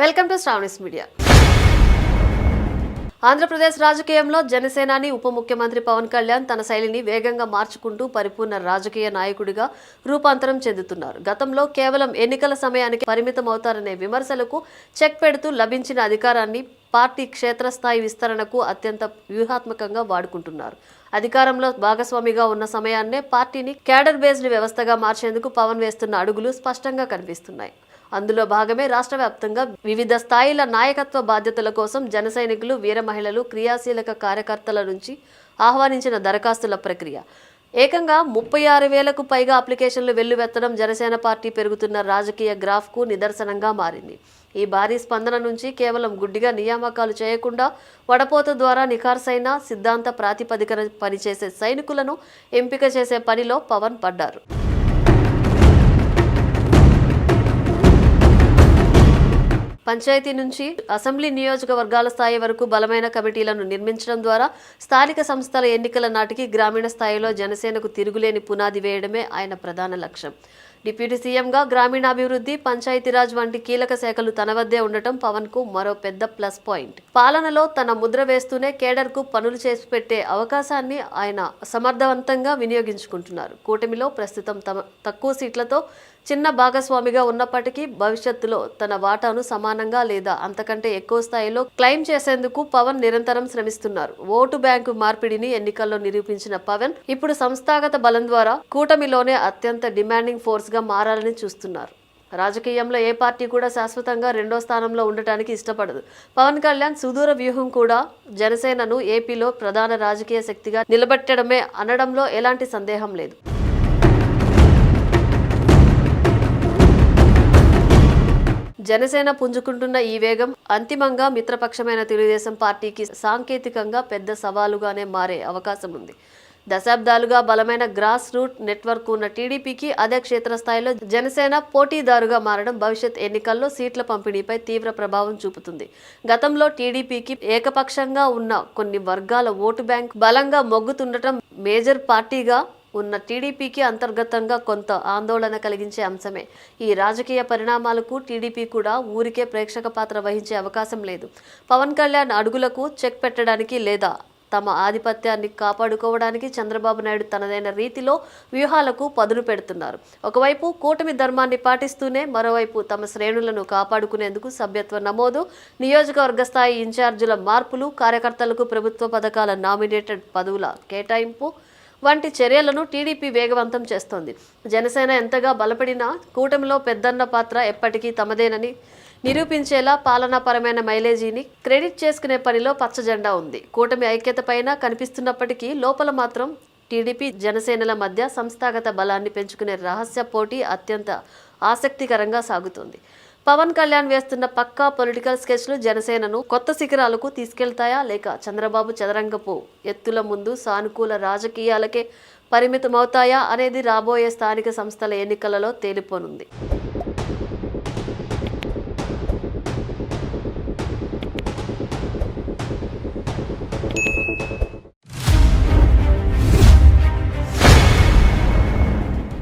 Welcome to Sravani's media. Andhra Pradesh రాజకీయంలో జనసేనాని ఉప ముఖ్యమంత్రి పవన్ కళ్యాణ్ తన శైలిని వేగంగా మార్చుకుంటూ పరిపూర్ణ రాజకీయ నాయకుడిగా రూపాంతరం చెందుతున్నారు. గతంలో కేవలం ఎన్నికల సమయానికి పరిమితం అవుతారనే విమర్శలకు చెక్ పెడుతూ లభించిన అధికారాన్ని పార్టీ క్షేత్రస్థాయి విస్తరణకు అత్యంత వ్యూహాత్మకంగా వాడుకుంటున్నారు. అధికారంలో భాగస్వామిగా ఉన్న సమయాన్నే పార్టీని క్యాడర్ బేస్డ్ వ్యవస్థగా మార్చేందుకు పవన్ వేస్తున్న అడుగులు స్పష్టంగా కనిపిస్తున్నాయి. అందులో భాగమే రాష్ట్ర వ్యాప్తంగా వివిధ స్థాయిల నాయకత్వ బాధ్యతల కోసం జన సైనికులు, వీర మహిళలు, క్రియాశీలక కార్యకర్తల నుంచి ఆహ్వానించిన దరఖాస్తుల ప్రక్రియ. ఏకంగా 36,000కు పైగా అప్లికేషన్లు వెల్లువెత్తడం జనసేన పార్టీ పెరుగుతున్న రాజకీయ గ్రాఫ్కు నిదర్శనంగా మారింది. ఈ భారీ స్పందన నుంచి కేవలం గుడ్డిగా నియామకాలు చేయకుండా వడపోత ద్వారా నిఖార్సైన సిద్ధాంత ప్రాతిపదికన పనిచేసే సైనికులను ఎంపిక చేసే పనిలో పవన్ పడ్డారు. పంచాయతీ నుంచి అసెంబ్లీ నియోజకవర్గాల స్థాయి వరకు బలమైన కమిటీలను నిర్మించడం ద్వారా స్థానిక సంస్థల ఎన్నికల నాటికి గ్రామీణ స్థాయిలో జనసేనకు తిరుగులేని పునాది వేయడమే ఆయన ప్రధాన లక్ష్యం. డిప్యూటీ సీఎంగా గ్రామీణాభివృద్ధి, పంచాయతీరాజ్ వంటి కీలక శాఖలు తన వద్దే ఉండటం పవన్ కు మరో పెద్ద ప్లస్ పాయింట్. పాలనలో తన ముద్ర వేస్తూనే కేడర్ కు పనులు చేసి పెట్టే అవకాశాన్ని ఆయన సమర్థవంతంగా వినియోగించుకుంటున్నారు. కూటమిలో ప్రస్తుతం తక్కువ సీట్లతో చిన్న భాగస్వామిగా ఉన్నప్పటికీ భవిష్యత్తులో తన వాటాను సమానంగా లేదా అంతకంటే ఎక్కువ స్థాయిలో క్లెయిమ్ చేసేందుకు పవన్ నిరంతరం శ్రమిస్తున్నారు. ఓటు బ్యాంకు మార్పిడిని ఎన్నికల్లో నిరూపించిన పవన్ ఇప్పుడు సంస్థాగత బలం ద్వారా కూటమిలోనే అత్యంత డిమాండింగ్ ఫోర్స్ గా మారాలని చూస్తున్నారు. రాజకీయంలో ఏ పార్టీ కూడా శాశ్వతంగా రెండో స్థానంలో ఉండటానికి ఇష్టపడదు. పవన్ కళ్యాణ్ సుదూర వ్యూహం కూడా జనసేనను ఏపీలో ప్రధాన రాజకీయ శక్తిగా నిలబెట్టడమే అనడంలో ఎలాంటి సందేహం లేదు. జనసేన పుంజుకుంటున్న ఈ వేగం అంతిమంగా మిత్రపక్షమైన తెలుగుదేశం పార్టీకి సాంకేతికంగా పెద్ద సవాలుగానే మారే అవకాశం ఉంది. దశాబ్దాలుగా బలమైన గ్రాస్ రూట్ నెట్వర్క్ ఉన్న టీడీపీకి అదే క్షేత్రస్థాయిలో జనసేన పోటీదారుగా మారడం భవిష్యత్ ఎన్నికల్లో సీట్ల పంపిణీపై తీవ్ర ప్రభావం చూపుతుంది. గతంలో టీడీపీకి ఏకపక్షంగా ఉన్న కొన్ని వర్గాల ఓటు బ్యాంక్ బలంగా మొగ్గుతుండటం మేజర్ పార్టీగా ఉన్న టీడీపీకి అంతర్గతంగా కొంత ఆందోళన కలిగించే అంశమే. ఈ రాజకీయ పరిణామాలకు టీడీపీ కూడా ఊరికే ప్రేక్షక పాత్ర వహించే అవకాశం లేదు. పవన్ కళ్యాణ్ అడుగులకు చెక్ పెట్టడానికి లేదా తమ ఆధిపత్యాన్ని కాపాడుకోవడానికి చంద్రబాబు నాయుడు తనదైన రీతిలో వ్యూహాలకు పదును పెడుతున్నారు. ఒకవైపు కూటమి ధర్మాన్ని పాటిస్తూనే మరోవైపు తమ శ్రేణులను కాపాడుకునేందుకు సభ్యత్వ నమోదు, నియోజకవర్గ స్థాయి ఇన్ఛార్జీల మార్పులు, కార్యకర్తలకు ప్రభుత్వ పథకాల నామినేటెడ్ పదవుల కేటాయింపు వంటి చర్యలను టీడీపీ వేగవంతం చేస్తోంది. జనసేన ఎంతగా బలపడినా కూటమిలో పెద్దన్న పాత్ర ఎప్పటికీ తమదేనని నిరూపించేలా పాలనాపరమైన మైలేజీని క్రెడిట్ చేసుకునే పనిలో పచ్చజెండా ఉంది. కూటమి ఐక్యత పైన కనిపిస్తున్నప్పటికీ లోపల మాత్రం టీడీపీ జనసేనల మధ్య సంస్థాగత బలాన్ని పెంచుకునే రహస్య పోటీ అత్యంత ఆసక్తికరంగా సాగుతోంది. పవన్ కళ్యాణ్ వేస్తున్న పక్కా పొలిటికల్ స్కెచ్లు జనసేనను కొత్త శిఖరాలకు తీసుకెళ్తాయా లేక చంద్రబాబు చదరంగపు ఎత్తుల ముందు సానుకూల రాజకీయాలకే పరిమితమవుతాయా అనేది రాబోయే స్థానిక సంస్థల ఎన్నికలలో తేలిపోనుంది.